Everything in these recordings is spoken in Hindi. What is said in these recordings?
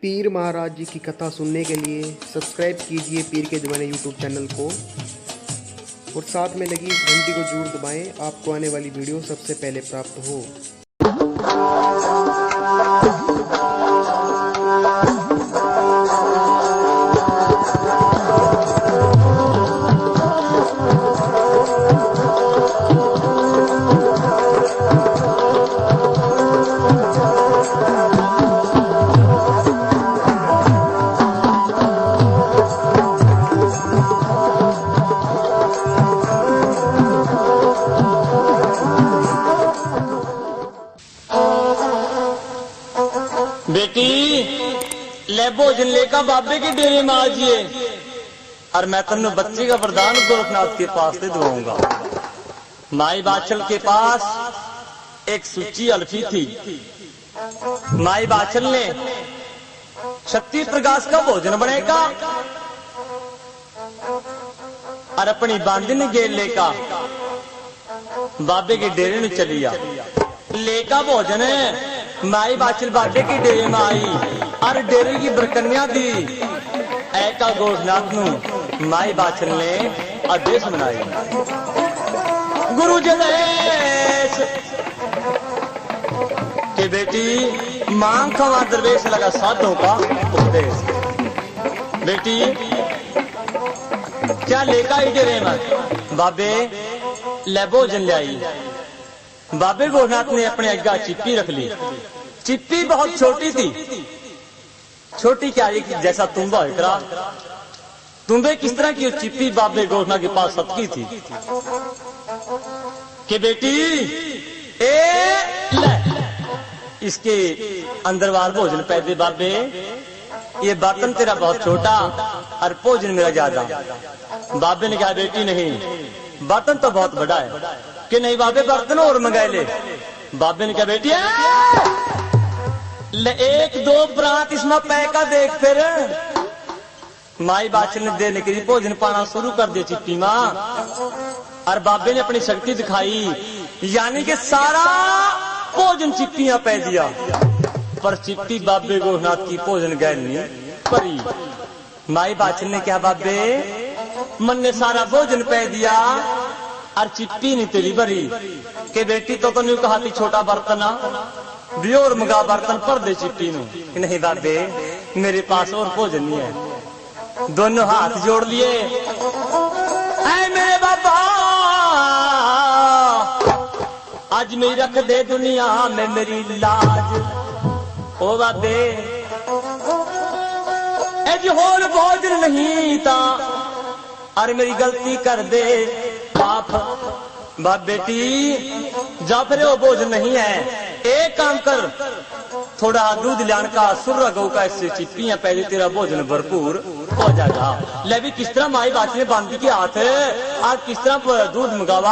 पीर महाराज जी की कथा सुनने के लिए सब्सक्राइब कीजिए पीर के दीवाने यूट्यूब चैनल को और साथ में लगी घंटी को जरूर दबाएं, आपको आने वाली वीडियो सबसे पहले प्राप्त हो। बेटी ले भोजन लेकर बाबे के डेरे में आजिए और मैं तुमने बच्चे का वरदान गोरखनाथ के पास से दिलाऊंगा। माई बाछल के पास एक सुच्ची अल्फी थी। माई बाछल ने शक्ति प्रकाश का भोजन बनेगा और अपनी बांधन गेर लेका बाबे के डेरे में चली आ लेका भोजन है। माई बाछल बाबे की डेरे में आई और डेरे की बरकन्या दी ऐका गोरखनाथ नू माई बाछल ने आदेश बनाई। गुरु जदेश के बेटी मांग खवा दरवेश लगा साधों का उपदेश। बेटी क्या लेका ही डेरे में बाबे ले भोजन ले आई। बाबे गोरखनाथ ने अपने अग्गा चिप्पी रख ली। चिप्पी बहुत छोटी थी। छोटी क्या ये जैसा तुम्बा इकरा तुम्बे किस तरह की चिप्पी बाबे गोरखनाथ के पास सबकी थी कि बेटी ले इसके अंदर वाल भोजन पैदे बाबे, ये बर्तन तेरा बहुत छोटा और भोजन मेरा ज्यादा। बाबे ने कहा बेटी नहीं, बर्तन तो बहुत बड़ा है। कि नहीं बाबे बर्तन और मंगाए ले। बाबे ने कहा बेटी ले एक दो प्रांत इसमें पैका देख फिर। माई बाछल ने देने के लिए भोजन पाना शुरू कर दिया चिप्पी माँ और बाबे ने अपनी शक्ति दिखाई, यानी कि सारा भोजन चिप्पियां पै दिया। पर चिप्पी बाबे गोरखनाथ की भोजन गैल नहीं परी। माई बाछल ने कहा बाबे मन ने सारा भोजन पै दिया और चिप्पी नहीं तेरी भरी। के बेटी तो नहीं कहा थी छोटा बर्तन बियोर मंगा बर्तन पर दे चिप्पी नू। नहीं बाबे मेरे पास और भोजन नहीं है। दोनों हाथ जोड़ लिए ऐ मेरे बाबा आज मेरी रख दे दुनिया में मेरी लाज। ओ बाबे एज होर भोजन नहीं था और मेरी गलती कर दे बाप। बाप बेटी जा फिर वो भोजन नहीं है, एक काम कर थोड़ा दूध लान का सुर्रा गौ का इससे चिप्पियां पहले तेरा भोजन भरपूर हो जाएगा। ले भी किस तरह माई बाछल ने बांधी के हाथ आप किस तरह दूध मंगावा,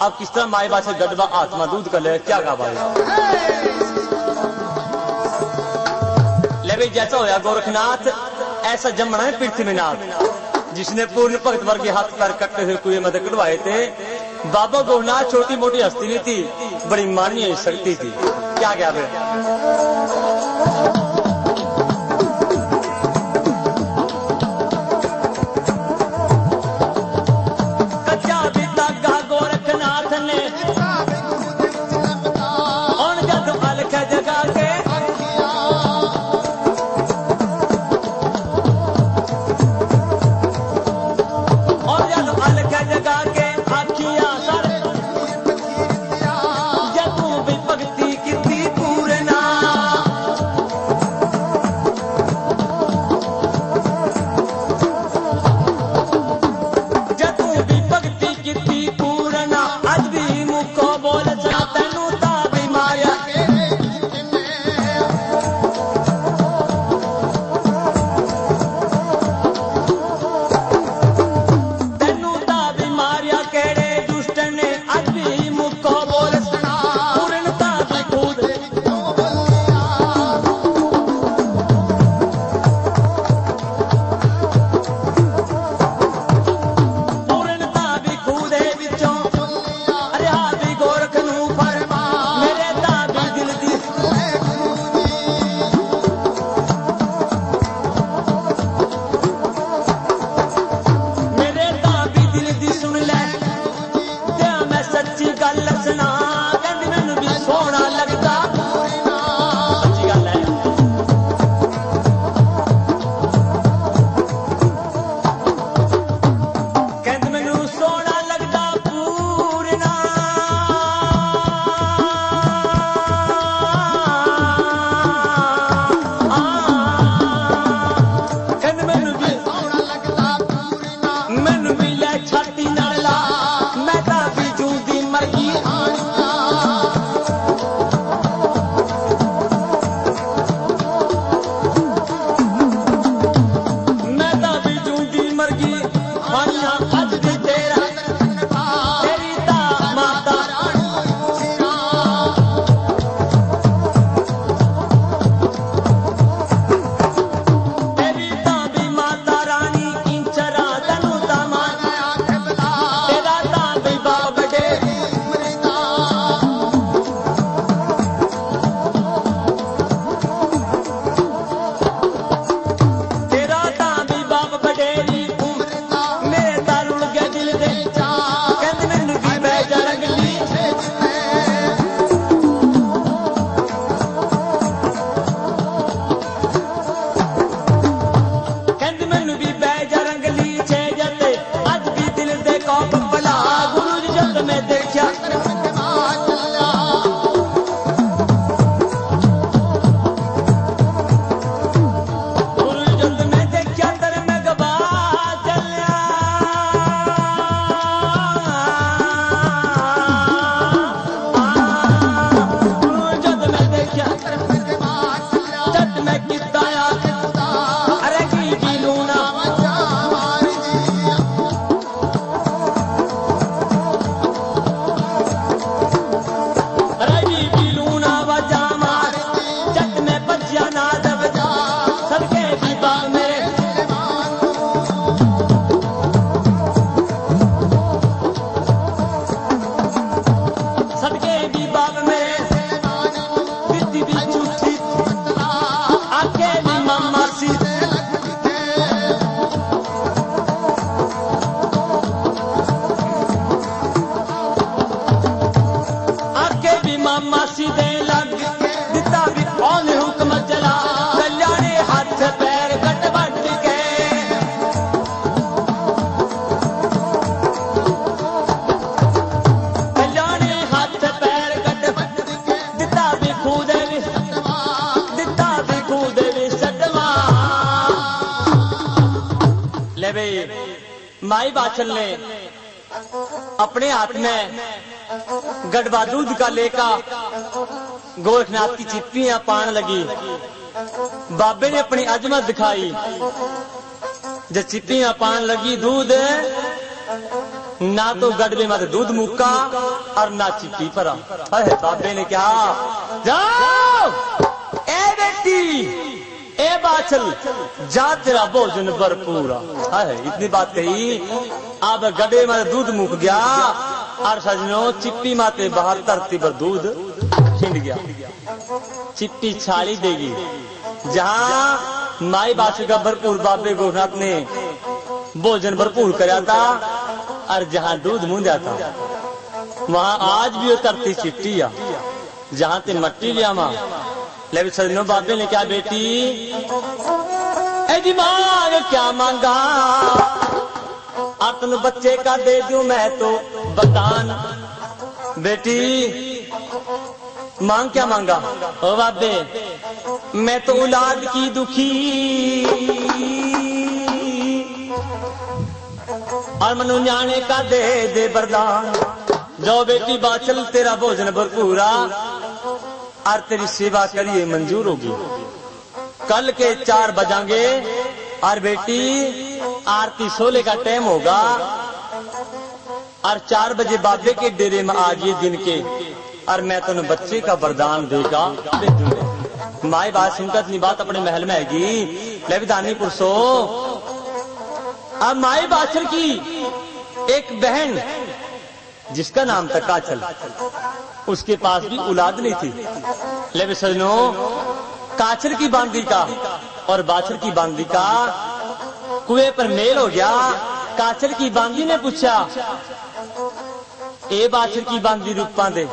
आप किस तरह माई बाछल गडवा आत्मा दूध कर ले क्या गावा। ले भी जैसा होया गोरखनाथ ऐसा जमना है पृथ्वीनाथ जिसने पूर्ण भक्त वर्ग के हाथ पैर कटते हुए कुएं में कटवाए थे। बाबा गोरखनाथ छोटी मोटी हस्ती नहीं थी, बड़ी माननीय शक्ति थी। क्या क्या कच्चा बीता गा गोरखनाथ ने और जब अलख जगा के जगा के आखियां सर जब भी भक्ति की पूरना भाई माई बाछल ने अपने हाथ में गढ़वा दूध का लेका गोरखनाथ की चिप्पियां पान लगी। बाबे ने अपनी अजमत दिखाई, जब चिप्पियां पान लगी दूध ना तो गढ़वे में दूध मुक्का और ना चिप्पी परा। बाबे ने कहा जाओ ए बेटी ए बाछल जा तेरा भोजन भरपूर। इतनी बात कही, अब गड्ढे में दूध मुक गया और सजनों चिप्पी माते बाहर धरती पर दूध छिंड गया। चिप्पी छाली देगी जहां माई बाछल का भरपूर बाबे गोरखनाथ ने भोजन भरपूर कराया था और जहां दूध मुंदा था वहां आज भी वो धरती चिट्टी आ जहां ते मट्टी लिया मां। लेकिन सजनों बाबे ने क्या बेटी ए मांग क्या मांगा और तुम बच्चे का दे दूं मैं तो बतान। बेटी मांग क्या मांगा? ओ बाबे मैं तो औलाद की दुखी और मनु न्याणे का दे दे वरदान। जो बेटी बाछल तेरा भोजन भरपूरा और तेरी सेवा करिए मंजूर होगी। कल के 4 बजाएंगे और बेटी आरती सोले का टाइम होगा और 4 बजे बाबे के डेरे में आ जाइए दिन के और मैं तुम्हें बच्चे का वरदान देगा दे दूंगा। माई बात सुनकर इतनी बात अपने महल में आएगी। लेविदानी पुरुषो अब माई बाछल की एक बहन जिसका नाम था काछल, उसके पास भी औलाद नहीं थी। लेकिन सजनों काछल की बांदी का और बाछल की बांदी का कुएं पर मेल हो गया। काछल की बांदी ने पूछा ए बाछल की बांदी रूपा दे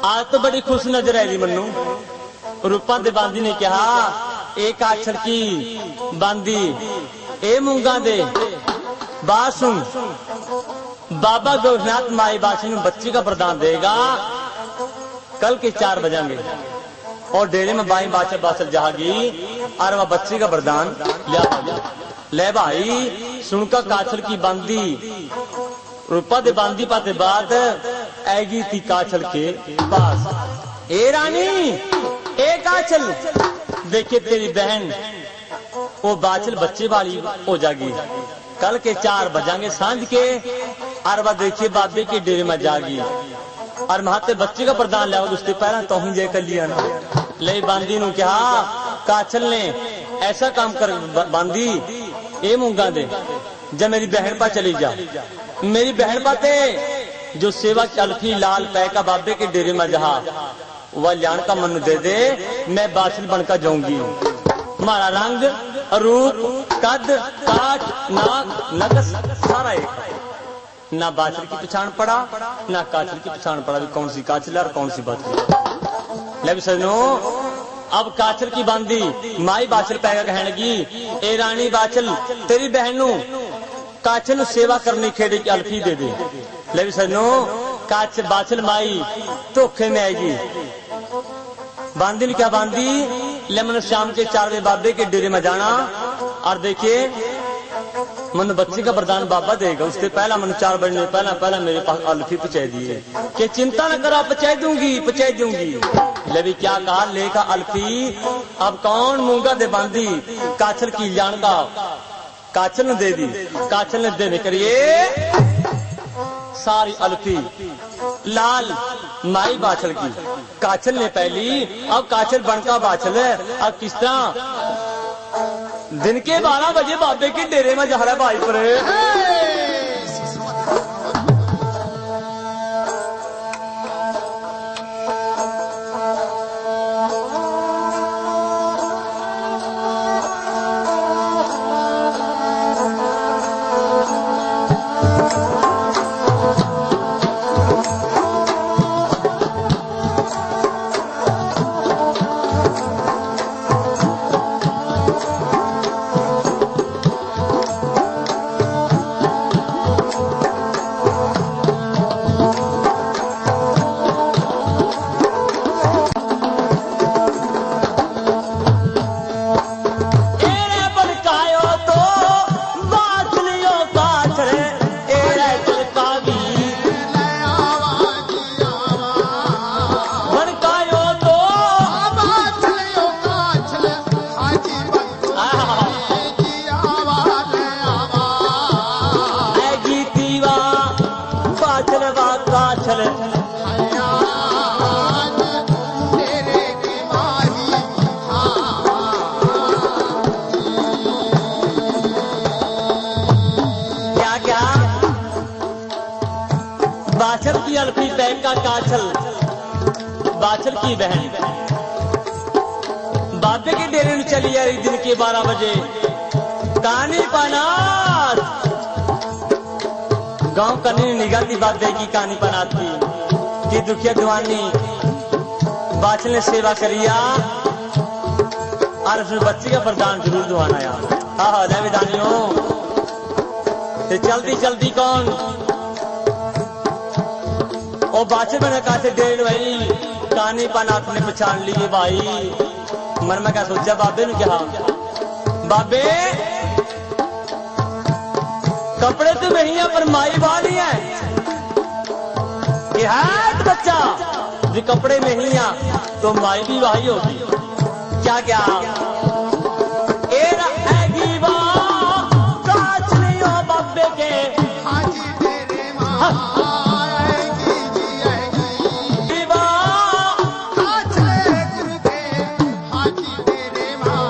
आज तो बड़ी खुश नजर आई मन्नू। रूपा दे बांदी ने कहा ए काछल की बांदी ए मूंगा दे बात सुन, बाबा गोरखनाथ माई बाछल में बच्चे का वरदान देगा। कल के 4 बजेंगे और डेरे में बाई बाछल बाछल जागी और वह बच्चे का वरदान ले भाई। सुनकर काछल की बांदी रूपा दे बांदी पाते बाद आएगी थी काछल के पास। ए रानी ए काछल देखे तेरी बहन वो बाछल बच्चे वाली हो जाएगी। कल के 4 बजाएंगे सांझ के और वह देखिए बाबे के डेरे में जागी और महाते बच्चे का प्रदान लिया। उसके पहला तो ही जय कर लिया ना ले बांदी नु कहा काछल ने ऐसा काम कर बांदी ए मूंगा दे जब मेरी बहन पा चली जा। मेरी बहन पाते जो सेवा चलती लाल पै का बाबे के डेरे में जहा वह लियान का मन दे दे मैं बाछल बनकर जाऊंगी। हमारा रंग रूप कद काट नाक नगस सारा एक। ना बाछल की पहचान पड़ा ना काछल की पहचान पड़ा भी कौन सी काछल और कौन सी बाछल। लेकिन सजनों अब काछल की बांदी माई बाछल पैगा कहने लगी ए रानी बाछल तेरी बहनू काछल सेवा करनी खेड़े की अल्फी दे दे। लेकिन सजनों काछल बाछल माई धोखे में आएगी। बांदी ने क्या बांदी ले मन शाम के 4 बजे बाबे के डेरे में जाना और देखिए मन बच्चे का वरदान बाबा देगा। उससे पहला मन 4 बजे पहला मेरे पास अल्फी पहुंचा दिए कि चिंता न करो पहुंचा दूंगी। लेवी क्या कहा लेखा अल्फी अब कौन मूंगा दे बांदी काछल की जान का काछल ने दे दी। काछल ने देने करिए सारी अल्फी लाल माई बाछल की। काछल ने पहली अब काछल बनका बाछल है। अब किस तरह दिन के 12 बजे बाबे के डेरे में जा रहा है भाई पर का काछल बाछल की बहन बाबे के डेरे में चली आ रही दिन के 12 बजे कानी पनात गांव कनी निगाह दी बाबे की कानी पनात की दुखिया दीवानी बाछल ने सेवा करिया और उसमें बच्ची का वरदान जरूर दुआना यार। हाँ विदानियों चलती चलती कौन ओ बाछल बना का से 1.5 भाई कानी पनात ने पहचान लिए भाई। मन में क्या सोचा बाबे ने कहा बाबे कपड़े तो नहीं है पर माई वाली है कि हाथ बच्चा भी कपड़े में ही आ तो माई भी वही होगी क्या क्या एरा ऐगी काच नहीं हो बाबे के हाजी तेरे माँ आएगी जी आएगी काच ले गुरु के हाजी तेरे माँ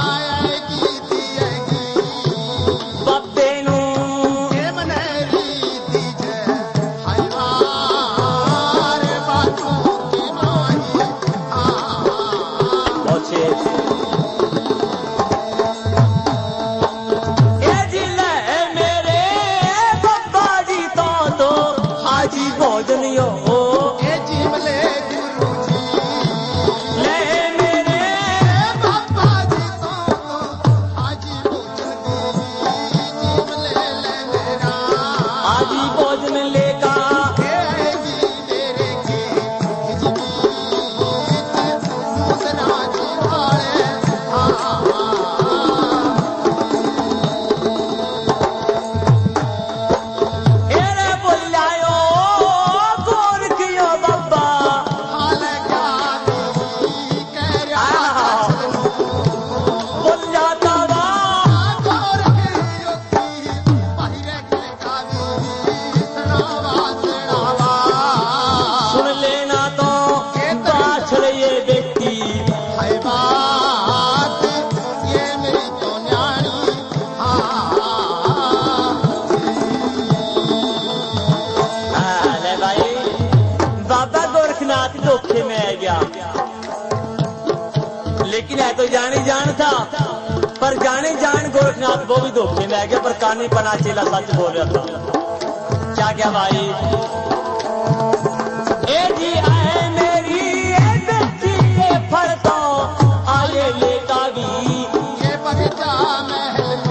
आएगी जी आएगी बाबे नू ये मनेरी दीजे हलवार बातों की माही पहुंचे ए जिले मेरे बाबा जी तो हाजी भोजनियो ये जीवले गुरु जी ले मेरे बाबा जी तो हाजी भोजन दी जीवले ले मेरा हाजी भोजन लेगा आएगी तेरे की खिचड़ी दूसरा जी वाले एरे बुलायो कौन कियो बाबा हाल क्या दी कह रहा बुलाता वा और की पहिरे के कावी सनावा सनावा सुन लेना तो बाछल ये व्यक्ति है बात ये मेरी तो न्याणी ले भाई बाबा गोरखनाथ धोखे में आ गया लेकिन है तो जानी जान था पर जाने जान गोरखनाथ वो भी धोखे में आ गया पर कानी पना चेला सच बोल रहा था क्या क्या भाई ए जी आए मेरी ए बेटी ये फरतो आए लेता भी ये बगीचा महल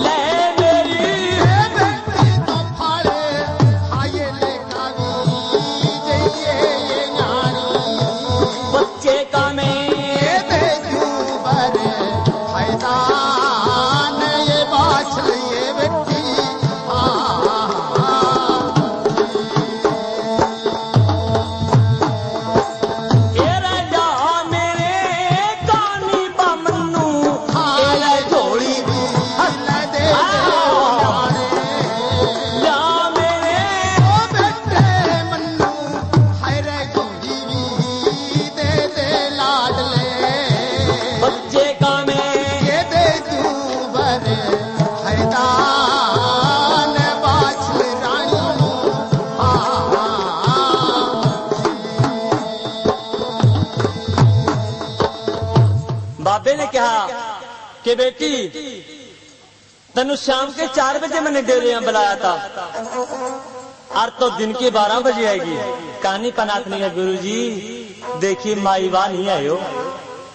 ले मेरी ये बेटी तो फाड़े आये ले कावी ये न्याणी बच्चे का मैं ये बेजू बरे हैदान ये बाछल ये बेटी ए राजा मेरे कानी बामनू ए झोली ले दे न्याणे जा मेरे ओ बेटे मन्नू हैरे गोरी भी दे लाडले बच्चे का मैं ये दे दूबर हैदान बाछल रानी बाबे ने कहा कि बेटी तनु शाम के 4 बजे मैंने डेरे यहाँ बुलाया था और तो दिन के 12 बजे आएगी कानी पनाथ नहीं है गुरु जी देखिए माई वाह नहीं आयो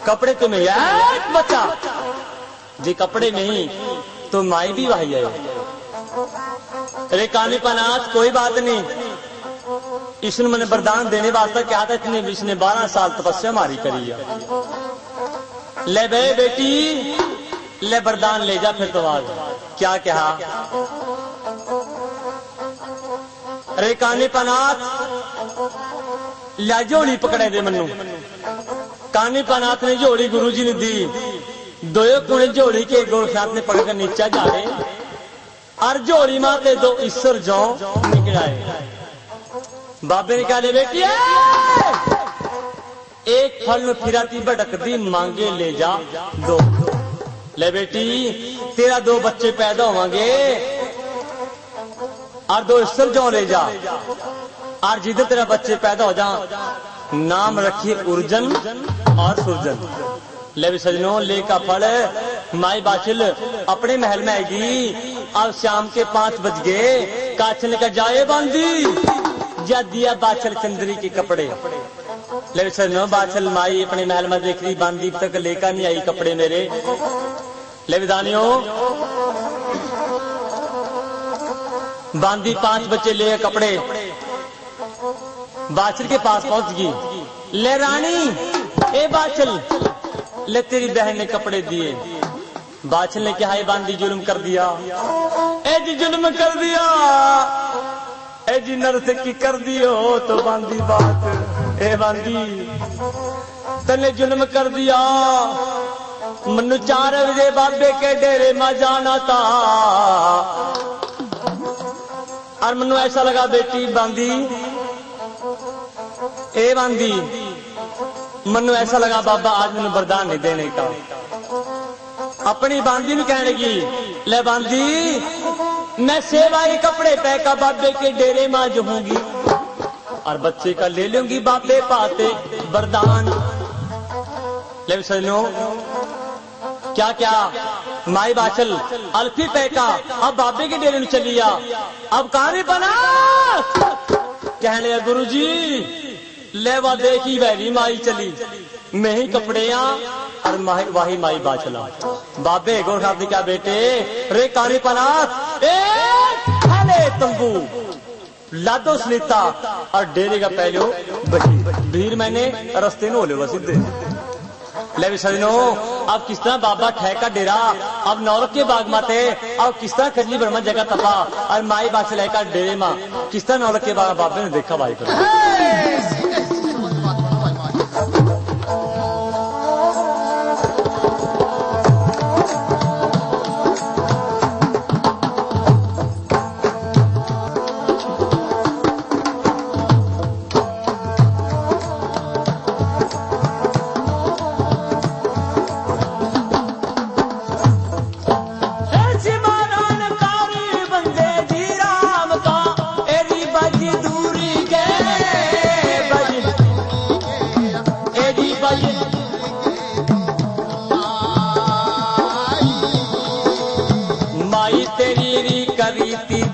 कपड़े तो में यार बच्चा जी कपड़े में ही तो माई भी वही आयो अरे कानी पनाथ कोई बात नहीं इसने मैंने वरदान देने वास्ते क्या था इतने इसने 12 साल तपस्या मारी करी है ले बे बेटी ले वरदान ले जा फिर तो आज क्या कहा अरे कानी पनाथ ला झोली पकड़े दे मनु कानी पनाथ ने झोली गुरुजी ने दी दोयो कुणे झोली के गोरखनाथ ने पकड़कर नीचा जाए और झोली माते 2 ईश्वर जो निकलाए बाबे ने कहा बेटी एक फल में फिराती भटकती मांगे ले जा 2 ले बेटी तेरा 2 बच्चे पैदा होंगे और 2 ईश्वर जो ले जा और जिधर तेरा बच्चे पैदा हो जा नाम रखिए उर्जन और सुरजन। ले भी सजनों, ले का फल माई बाछिल अपने महल में आएगी। अब शाम के 5 बज गए, काछल का जाए बांधी जा दिया बाछल चंद्री के कपड़े। ले भी सजनों, बाछल माई अपने महल में देख रही, बांधी तक लेकर नहीं आई कपड़े मेरे। ले भी दानियों, बांधी 5 बच्चे ले कपड़े बाछल के पास पहुंच गई। ले रानी, ए बाछल, ले तेरी बहन ने कपड़े दिए। बाछल ने क्या है बांधी जुल्म कर दिया, ए जी जुल्म कर दिया, ए जी नरस की कर दियो तो बांधी बात। ए बांधी तने जुल्म कर दिया, मनु 4 बजे बाबे के डेरे में जाना था और मनु ऐसा लगा बेटी बांधी, ए बांधी मनु ऐसा लगा बाबा आज मैंने वरदान नहीं देने का। अपनी बांधी भी कहने लगी, ले बांधी मैं सेवा के कपड़े पहका बाबे के डेरे में जाऊंगी और बच्चे का ले लूंगी बाबे पाते वरदान। ले सुनो क्या क्या माई बाछल अल्फी पैका अब बाबे के डेरे में चलिया। अब कहानी बना कहने लगा गुरुजी लेवा देखी वही माई चली, मैं ही कपड़े और वाही माई बाछला। बाबे गोठा दिखा बेटे रे कानी पनात ए तंबू लादो सलीता और डेरे का पहलो बची भीड़ मैंने रस्ते नो ले सीधे। ले भी सजनो, अब किस तरह बाबा ठहका डेरा अब नौरक के बाग माते, अब किस तरह खजली ब्रह्मा जगह तपा और माई बाछल का डेरे माँ किस तरह नौरक के बाग बाबे ने देखा भाई पर।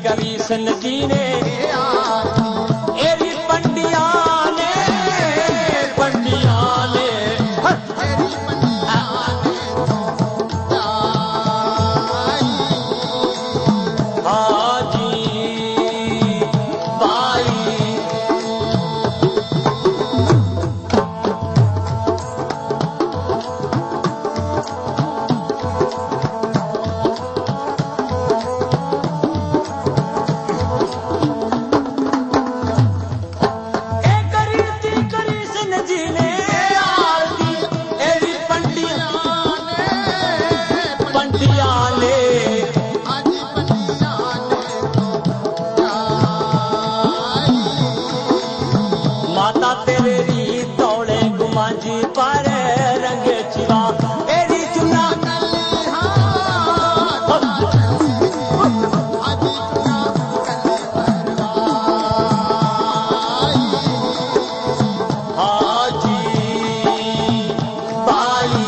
कृष्ण जी ने एरी पंडिया ने हाजी भाई माता तेरी तौले गुमाजी पर रंग चिवा तेरी चुना हाजी भाई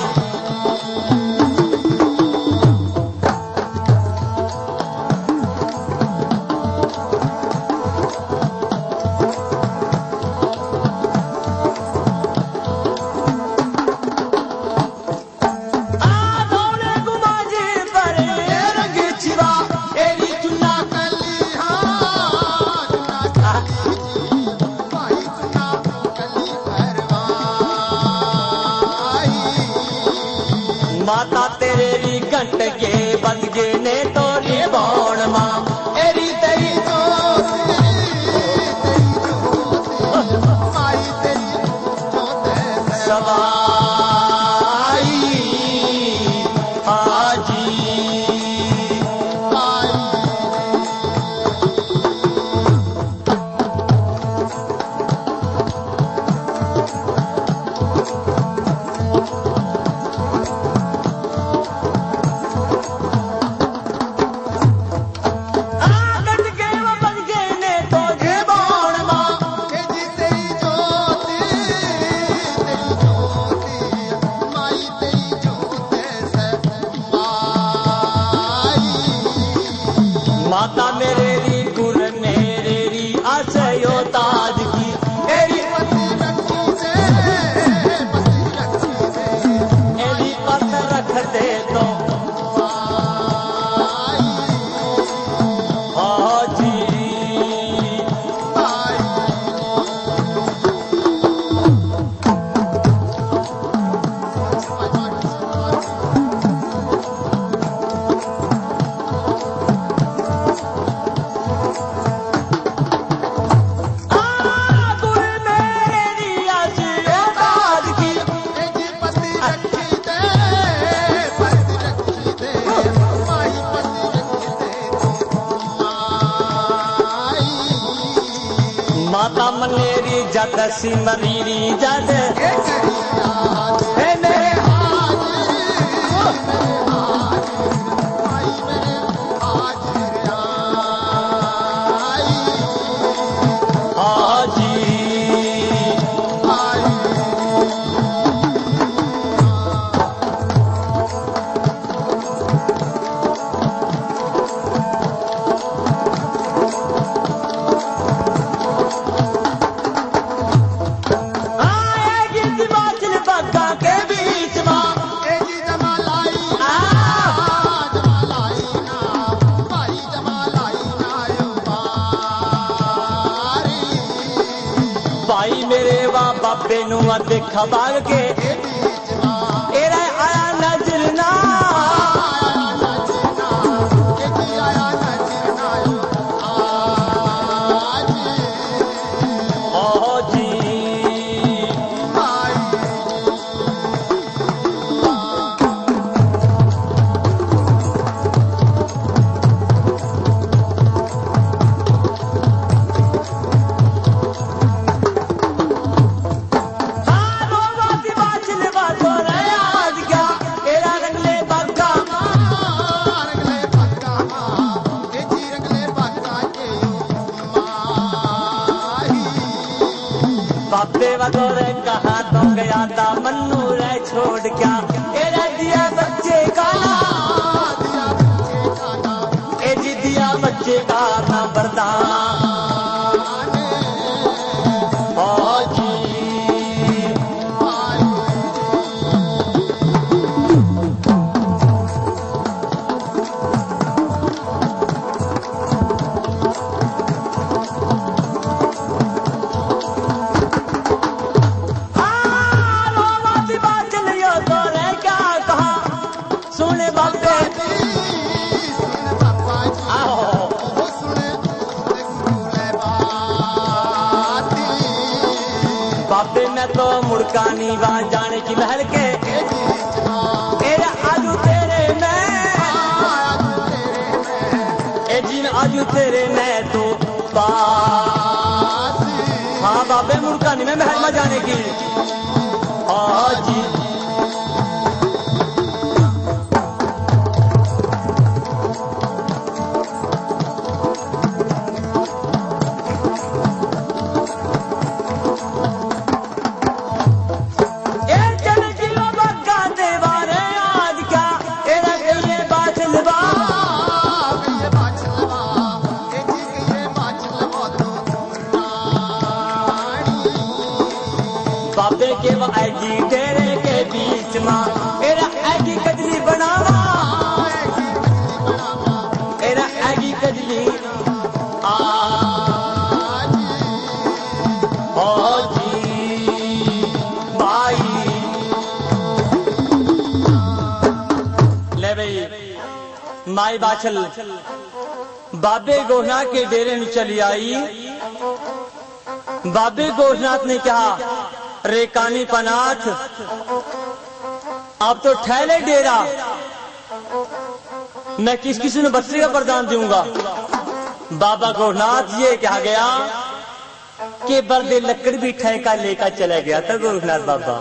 माता तेरी घंट के बदगे ने तोरी बौण मां एरी तेरी सवाई हाजी माता मेरे री गुर मेरे री आशयो ताज की एरी पति रखी दे एरी पत रख दे तो हाजी माता मनेरी जद सिमरीरी जद हे मेरे हाजी भाई मेरे वा बाबे नु देखा बाग के एरा आया नजर ना ओ जी बाबे वगोरे कहाँ तो गया था मन्नू रे छोड़ क्या एरा दिया बच्चे का ए जी दिया बच्चे का ना बरदान ओ जी बाबे मैं तो मुड़कानी वहां जाने की महल के एरा आजू तेरे मैं ए जिन आजू तेरे मैं तो बात हाँ बाबे मुड़कानी में महल में जाने की हाजी बाबे के वो आएगी तेरे के बीच में एरा आएगी कजली बनावा एरा आएगी कजली हाजी भाई ले भाई माई बाछल बाबे गोहना के डेरे में चली आई। बाबे गोरखनाथ ने कहा, रे कानी पनाथ अब तो ठहरे डेरा, मैं किस किसी ने बच्चे का प्रदान दूंगा। बाबा गोरखनाथ ये कहा गया कि बर्दे लकड़ भी ठेका लेकर चला गया था गोरखनाथ बाबा।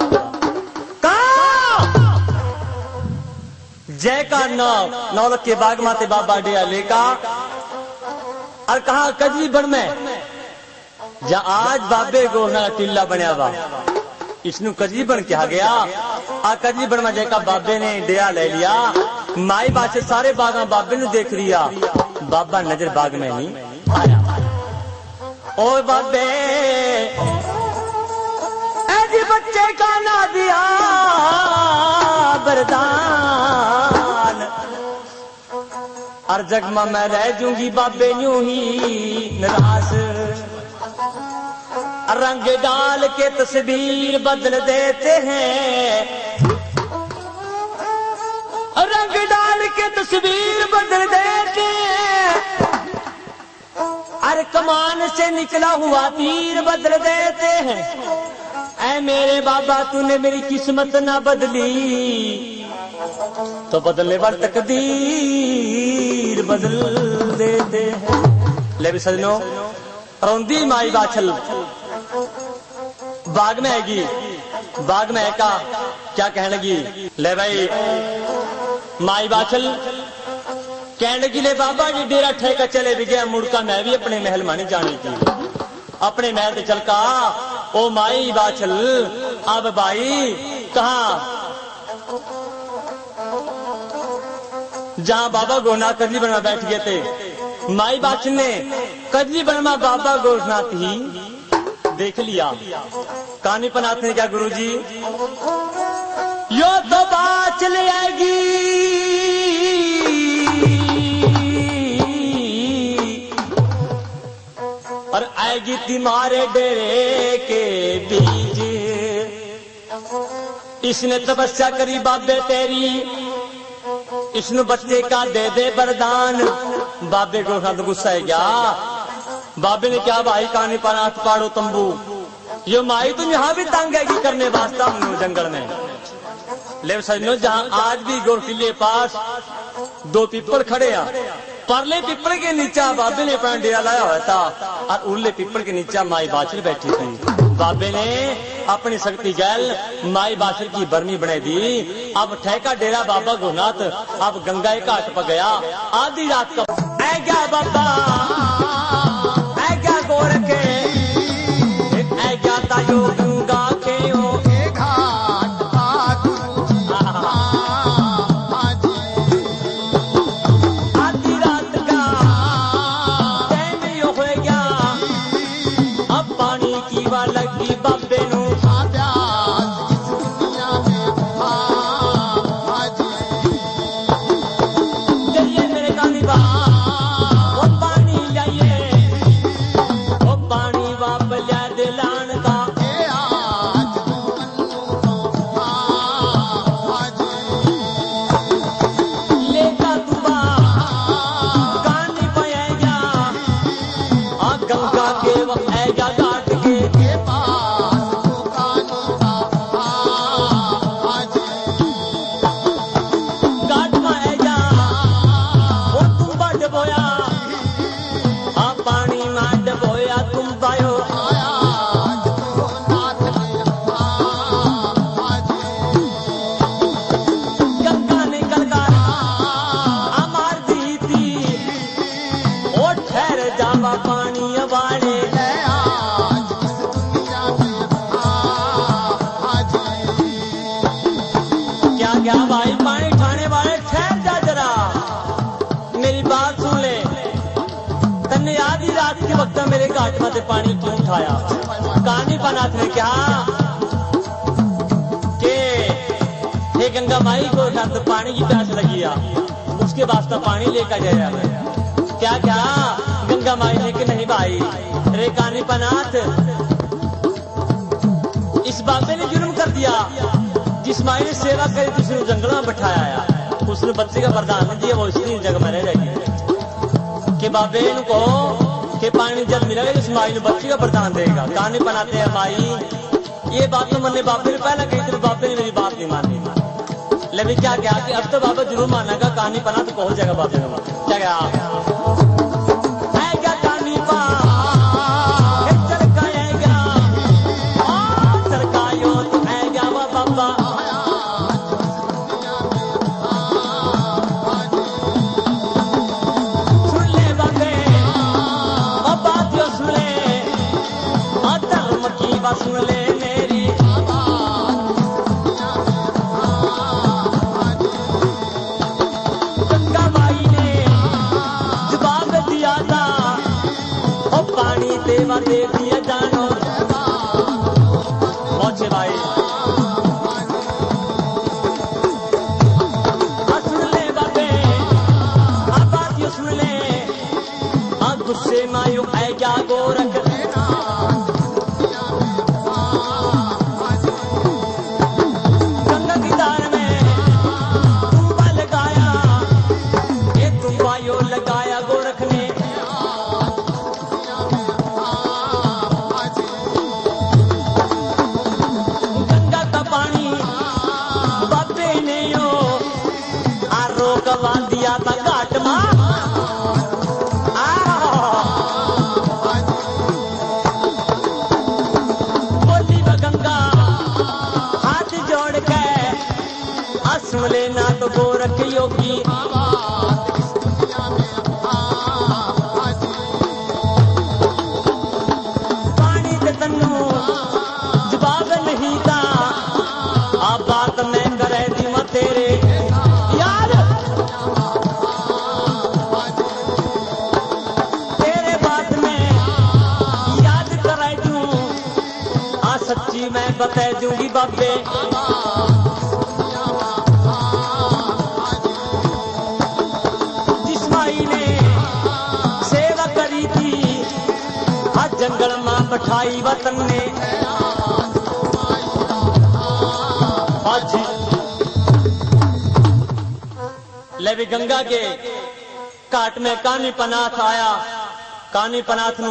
जय का नौलख के बाग माते बाबा डेरा लेका और कहा कजली बन में जा आज बाबे गोरखनाथ टिल्ला बनया वा इसनु कजली बन कहा गया। आ कजली बन में जय का बाबे ने डेरा ले लिया। माई बात सारे बागा बाबे ने देख लिया। बाबा नजर बाग में नहीं आया। ओ बाबे ऐसी बच्चे का ना दिया वरदान, हर जगमा मैं रह जूंगी बाबे यूं ही निराश। रंग डाल के तस्वीर बदल देते हैं, रंग डाल के तस्वीर बदल देते हैं, अरे कमान से निकला हुआ तीर बदल देते हैं। ऐ मेरे बाबा तूने मेरी किस्मत ना बदली तो बदलने वाली तकदीर बदल देते हैं। ले भी सजनों, रौंदी माई बाछल बाग में आएगी, बाग में का क्या कहने लगी। ले भाई माई बाछल कहने लगी, ले बाबा जी डेरा ठेका चले भी गया, मुड़का मैं भी अपने महल मानी जाने की, अपने महल से चल का। ओ माई बाछल अब भाई कहा, जहां बाबा गोरनाथ कजली बनवा बैठ गए थे, माई बाछल ने कजली बनवा बाबा गोरनाथ ही देख लिया। कहानी पनाथ ने क्या गुरुजी, यो तो बात चले आएगी और आएगी तुम्हारे डेरे के बीच। इसने तपस्या करी बाबे तेरी, इसने बच्चे का दे दे वरदान। बाबे को गुस्सा है क्या, बाबे ने क्या भाई कहानी पनाथ पाड़ो तंबू, यो माई तुम यहाँ भी तंग है कि करने वास्ता हूँ जंगल में। ले सजनो, जहाँ आज भी गोरकिले पास दो पीपल खड़े हैं, परले पीपल के नीचे बाबे ने अपना डेरा लाया हुआ था और उरले पीपल के नीचे माई बाछल बैठी थी। बाबे ने अपनी शक्ति गैल माई बाछल की बरमी बना दी। अब ठेका डेरा बाबा गोरनाथ अब गंगा घाट पर गया। आधी रात का ऐ क्या बाबा ऐ क्या गोर के ऐ क्या तायो गंगा के हो घाट बाजू जी हाजी। आधी रात का टाइम हो गया, अब पानी की वा लगी बाबे नू। अभ्यास इस दुनिया में हाजी। चलिए मेरे कानी बा वो पानी लाइए, वो पानी वाप लिया दिलान का। ए आज तू मन्नू तो हाजी। लेका तुबा कानी पाएगा आ गंगा के वो ऐगा घाट के। के पास तू कानी का हाजी। घाट में ऐगा वो तुम बड़ बोया, आ पानी में डबोया तुम बायो। आया आज तू नाथ में हाजी। गंगा ने गलगार अमार दी थी, ओ ठहर जावा पानी अबाड़े। है आज इस दुनिया में हाजी। क्या क्या भाई पानी उठाने वाले ठहर जा जरा, मेरी बात सुन ले। तन्ने आधी रात के वक्त मेरे घाट में से पानी क्यों उठाया। कहानी पनाथ ने क्या कि हे गंगा माई को तो पानी की प्यास लगी है, उसके वास्ते पानी लेकर जाया है। क्या क्या गंगा माई ने कि नहीं भाई रे कहानी पनाथ, इस बाबे ने जुर्म कर दिया। जिस माई ने सेवा करी तो उसने जंगल में बैठाया, उसने बच्चे का वरदान दिया, वो इसी जगह में रह जाएगी। कि बाबे को कि पानी जब मिलेगा तो उस माई ने बच्चे का वरदान देगा। कहानी बनाते हैं माई ये बात तो मैंने बाबे ने पहले कही थी, बाबे ने मेरी बात नहीं मानी। लेकिन क्या क्या कि अब तो बाबा जरूर मानेगा। कहानी बना तो पहुंच जाएगा बाबे ने। क्या क्या आएगा कहानी पा चल काएगा चल कायो तो आएगा वो बाबा। सुन ले बाबे अब बात यो सुन ले, धर्म की बात सुन ले मेरी। गंगा माई ने जुबान कवा दिया था घाट मां बोली व गंगा हाथ जोड़ के सुन लेना तो गोरख योगी पानी के तन्नू जवाब नहीं था अब बात मैं करे दी मैं तेरे यार तेरे बात में याद करे दूं आ सच्ची मैं बता दूंगी बाबे जंगल मां बैठाई वतन ने ले भी गंगा के घाट में कानी पनाथ आया कानी पनाथ नु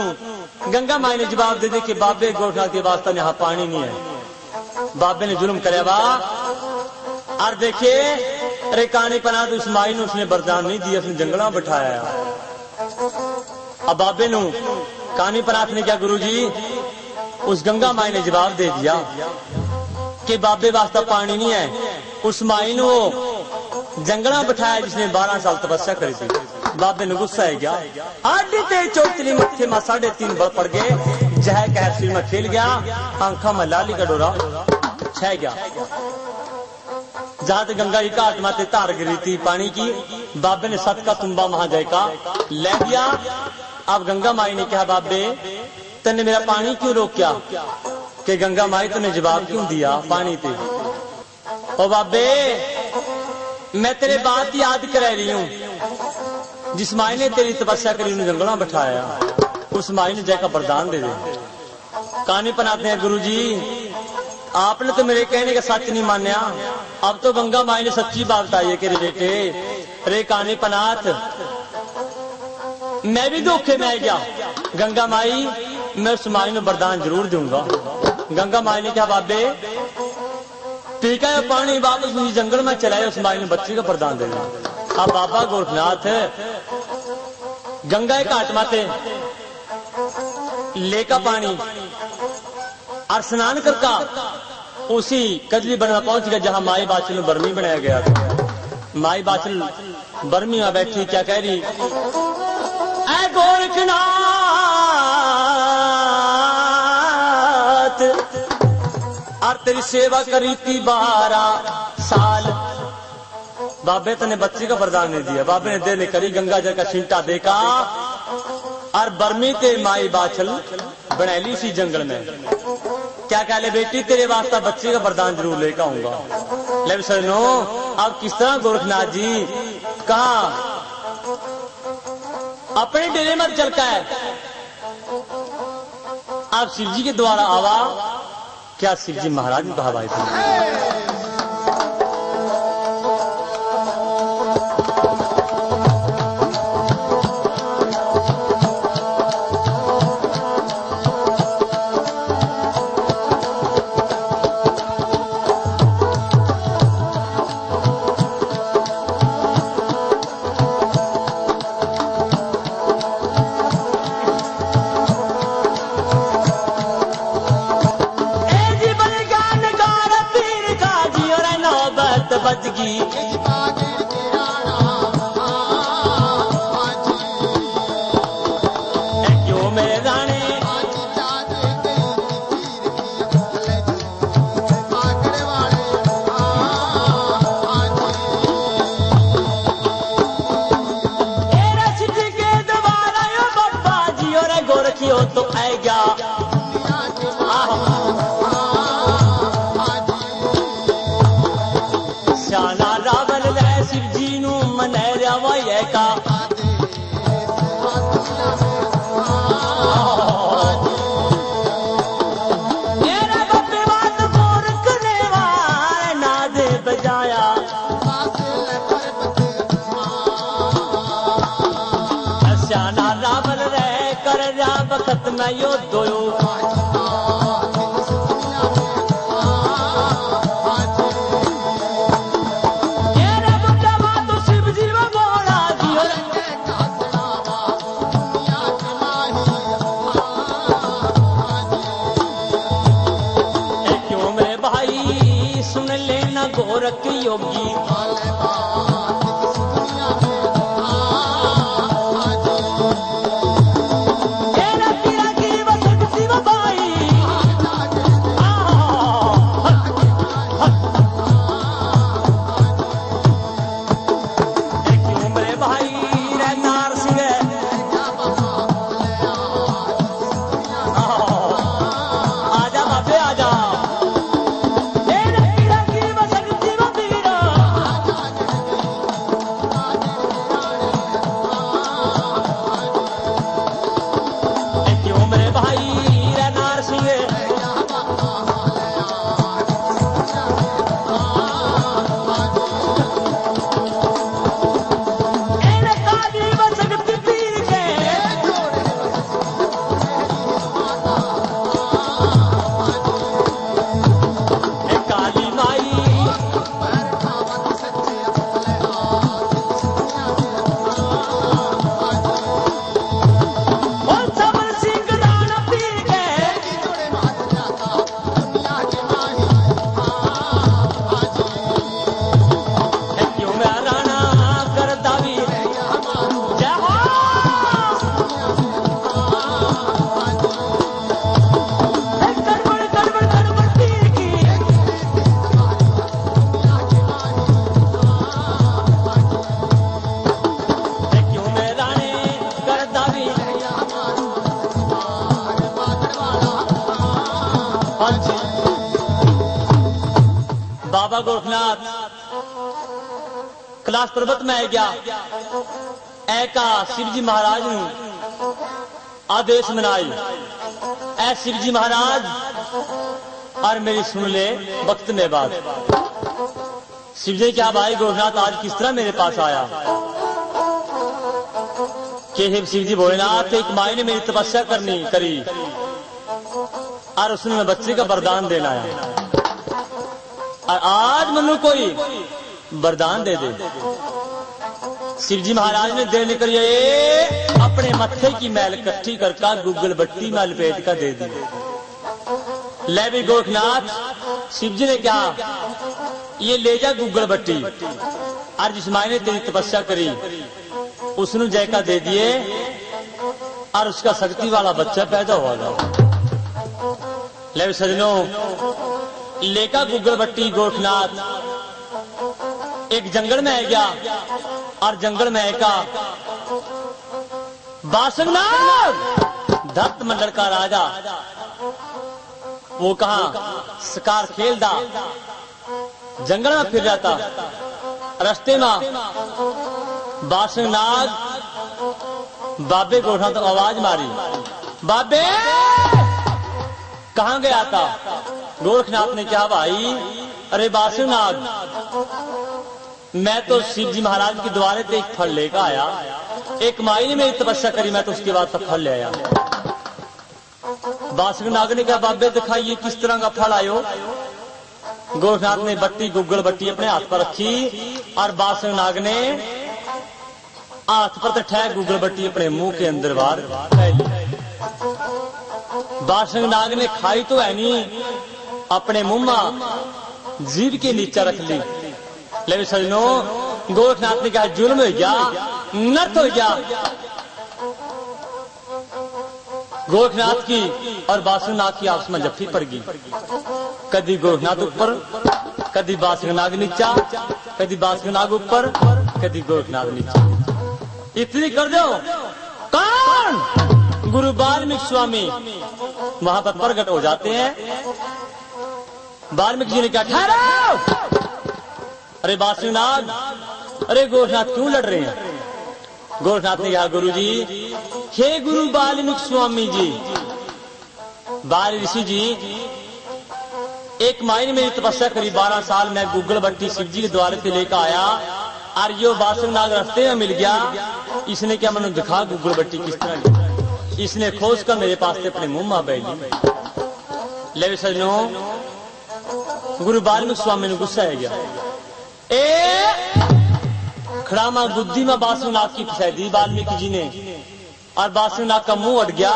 गंगा माई ने जवाब दे दी कि बाबे गोठा के वास्ते यहाँ पानी नहीं है बाबे ने जुल्म करे बा और देखिए अरे कानी पनाथ उस माई ने उसने वरदान नहीं दिया उसने जंगल में बैठाया अब बाबे नु कानी पनाथ ने क्या गुरुजी उस गंगा माई ने जवाब दे दिया कि बाबे वास्ता पानी नहीं है उस माई ने वो जंगला बिठाया जिसने 12 साल तपस्या करी थी बाबे ने गुस्सा है क्या आधी ते चोटली मत्थे में 3.5 बल पड़ गए जह कह सिर में खेल गया आंखा में लाली का डोरा छह गया जहां गंगा की घाट माते धार गिरी थी पानी की बाबे ने 7 का तुम्बा महाजय का ले दिया अब गंगा माई ने कहा बाबे तने मेरा पानी क्यों रोका कि गंगा माई तूने जवाब क्यों दिया पानी ते ओ बाबे मैं तेरे बात याद करा रही हूं जिस माई ने तेरी तपस्या करी उन्हें जंगल में बैठाया उस माई ने जय का वरदान दे दे कहानी पनाते हैं गुरुजी आपने तो मेरे कहने का सच नहीं मान्या अब तो गंगा माई ने सच्ची बात बताई है कि रे बेटे रे कहानी पनाथ मैं भी धोखे में आ गया गंगा माई मैं उस माई में वरदान जरूर दूंगा गंगा माई ने कहा बाबे ठीक है पानी वापस उसी जंगल में चलाए उस माई ने बच्चे का वरदान देगा अब बाबा गोरखनाथ गंगा घाट माते लेका पानी और स्नान करका उसी कजली बनवा पहुंच गया जहां माई बाचल बर्मी बनाया गया था माई बाचल बर्मी में बैठी क्या कह रही ऐ गोरखनाथ और तेरी सेवा करी थी 12 साल बाबे तने बच्चे का वरदान नहीं दिया बाबे ने देने करी गंगा जल का छींटा देखा और बर्मी ते माई बाछल बना ली उसी जंगल में क्या कह ले बेटी तेरे वास्ता बच्चे का वरदान जरूर लेकर आऊंगा ले सुनो अब किस तरह गोरखनाथ जी कहा अपने डेरे में चलता है आप शिव जी के द्वारा आवा क्या शिव जी महाराज ने कहा भाई थे मैं यो दोयो तो शिव गोरख योगी। भले बात किस दुनिया में आज ये न पीरा की वसंती बाई। एक उम्र भाई रे नार सिंह। आजा बाबे आजा। ये न पीरा की वसंती बीरा। एक उम्र भाई रे नार सिंह। एने काली वसंती पीर के। ए काली माई ओ सबल सिंह राणा पीर के। ए क्यों मैं राणा कर दावी। जय हो। ए गड़बड़ गड़बड़ गड़बड़ पीर की। ए क्यों मैं राणे कर दावी। हाँ जी। बाबा गोरखनाथ कैलाश पर्वत में आ गया। ऐका शिव जी महाराज ने आदेश मनाई। ऐ शिव जी महाराज और मेरी सुन ले वक्त में बात। शिव जी क्या भाई गोरखनाथ आज किस तरह मेरे पास आया। कि हे शिव जी भोलेनाथ एक माई ने मेरी तपस्या करी और उसने मैं बच्चे का वरदान देना है और आज मनु कोई वरदान दे दे। शिव जी महाराज ने देने कर ये अपने मत्थे की मैल इकट्ठी कर गूगल बट्टी में लपेट कर दे दी। ले भी गोरखनाथ शिव जी ने कहा ये ले जा गूगल बट्टी और जिस माई ने तेरी तपस्या करी उसने जयका दे दिए और उसका शक्ति वाला बच्चा पैदा होगा। ले सजनों लेका गूगल बट्टी गोरखनाथ एक जंगल में आ गया और जंगल में एका बासंगनाग धरत मंडल का राजा वो कहा शिकार खेलदा जंगल में फिर जाता। रास्ते में बासंगनाग बाबे गोरखनाथ तो आवाज मारी। बाबे कहां गया था। गोरखनाथ ने कहा भाई अरे बासुनाग मैं तो शिव जी महाराज के द्वारे पे एक फल लेकर आया। एक माई ने मेरी तपस्या करी मैं तो उसके बाद तो फल ले आया। बासुनाग ने कहा बाबे दिखाइए किस तरह का फल आयो। गोरखनाथ ने बट्टी गुग्गल बट्टी अपने हाथ पर रखी और बासुनाग ने हाथ पर ठह गुग्गल बट्टी अपने मुंह के अंदर बार बासुनाग ने खाई तो है नहीं अपने मुंह में जीभ के नीचे रख ली। लेकिन सजनों गोरखनाथ ने कहा जुल्म हो गया नर्थ हो गया। गोरखनाथ की और बासुनाग की आपस में जफ्फी पड़ गई। कदी गोरखनाथ ऊपर कदी बासुनाग नीचा कदी बासुनाग ऊपर कदी गोरखनाथ नीचा। इतनी कर दो कौन गुरु वाल्मीकि स्वामी वहां पर प्रकट हो जाते हैं। वाल्मीकि जी ने क्या ठहराओ। अरे बासुनाग अरे गोरखनाथ क्यों लड़ रहे हैं। गोरखनाथ ने कहा गुरु जी हे गुरु वाल्मीकि स्वामी जी बाल ऋषि जी एक माई ने मेरी तपस्या करी 12 साल में गुग्गल बट्टी शिव जी के द्वारे से लेकर आया और यो बासुनाग रास्ते में मिल गया। इसने क्या मैंने दिखा गुग्गल बट्टी किस तरह इसने खोज कर मेरे पास से अपने मुंह में बैठी। ले सजनों गुरु वाल्मीकि स्वामी ने गुस्सा है गया। खड़ा मां गुद्दी में बासुनाग की फसाई दी वाल्मीकि जी ने और बासुनाग का मुंह अट गया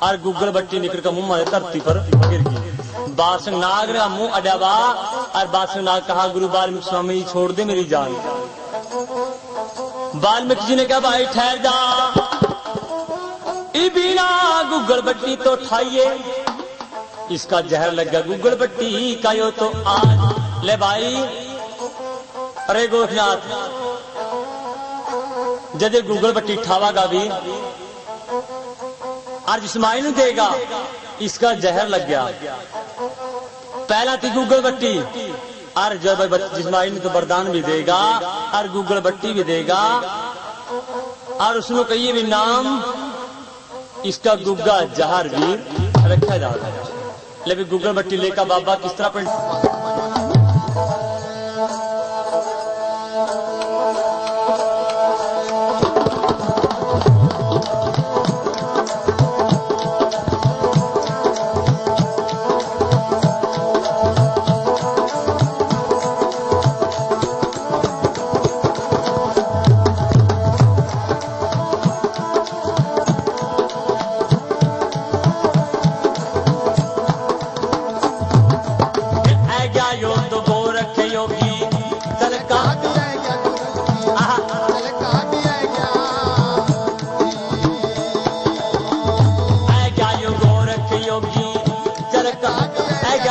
और गुग्गल बट्टी निकल कर मुंह में धरती पर गिर गई। बासुक नाग ने मुंह अड्यावा और बासुक नाग कहा गुरु वाल्मीकि स्वामी छोड़ दे मेरी जान। वाल्मीकि जी ने कहा भाई ठहर जा, बिना गुग्गल बट्टी तो ठाइए, इसका जहर लग गया गुग्गल बट्टी का यो तो आज ले भाई। अरे गोरखनाथ जदे गुग्गल बट्टी ठावागा भी और जिसमाई नु देगा, इसका जहर लग गया। पहला थी गुग्गल बट्टी और जब जिसमाई नु तो वरदान भी देगा और गुग्गल बट्टी भी देगा और उसमें कहिए भी नाम इसका गुग्गा जहर भी रखा जाता है। लेकिन गुग्गल बट्टी लेकर बाबा किस तरह पर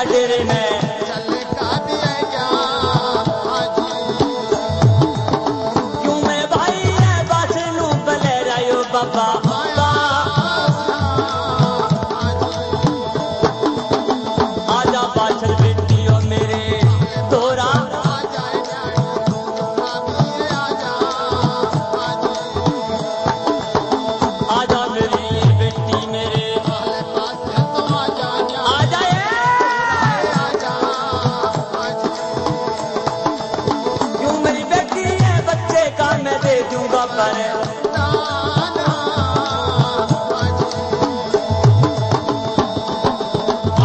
डेरे में क्यों मैं भाई बासनू बले रायो बाबा आजा बाछल बेटी ओ मेरे तोरा आजा मेरी बेटी मेरे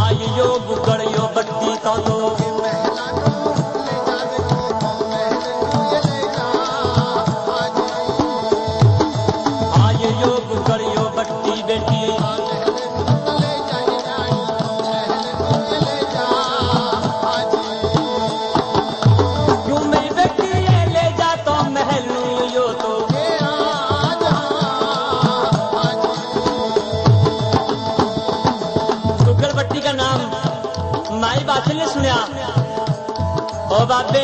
आइयो गुगड़ियो बट्टी तो दो आइयो गुगड़ियो बट्टी बेटी क्यों मेरी बेटी ले जा तो महल यो तो गुग्गल बट्टी का नाम माई बाछल ने सुना। ओ बाबे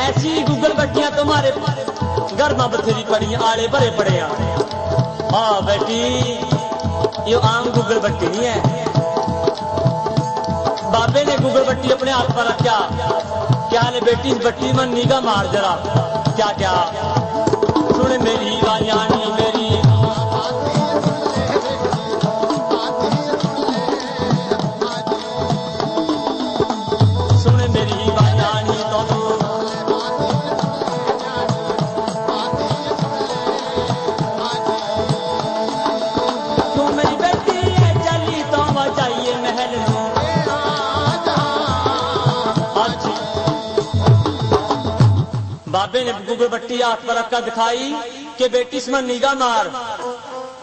ऐसी गुग्गल बट्टियां तुम्हारे घर में बथेरी पड़ी आड़े भरे पड़े हैं। हाँ बेटी ये आम गुग्गल बट्टी नहीं है। बाबे ने गुग्गल बट्टी अपने हाथ पर रखा। क्या ले बेटी इस बट्टी में निगाह मार जरा। क्या क्या सुन मेरी वायानी मेरी बाबे ने गुग्गल बट्टी हाथ पर रखकर दिखाई कि बेटी इसमें निगाह मार।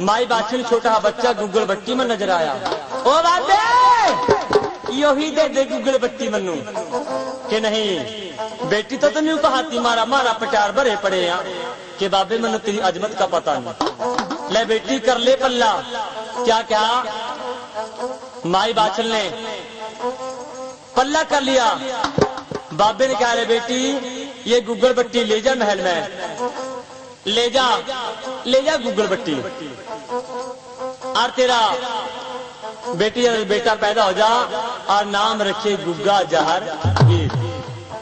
माई बाछल छोटा बच्चा गुग्गल बट्टी में नजर आया। ओ बाबे यो ही दे गुग्गल बट्टी मनु के नहीं बेटी तो नहीं कहाती मारा मारा पटार भरे पड़े हैं कि बाबे मनु तेरी अजमत का पता नहीं। ले बेटी कर ले पल्ला। क्या क्या माई बाछल ने पल्ला कर लिया। बाबे ने कहा रे बेटी ये गुग्गल बट्टी ले जा महल में ले जा गुग्गल बट्टी और तेरा बेटी बेटा पैदा हो जा और नाम रखे गुग्गा जहर वीर।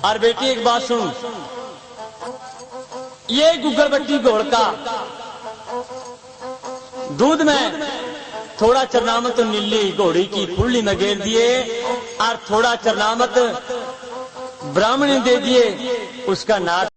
और बेटी एक बात सुन, ये गुग्गल बट्टी घोल का दूध में थोड़ा चरनामत तो नीली घोड़ी की फुल्ली में घेर दिए और थोड़ा चरनामत ब्राह्मण दे दिए, उसका नाक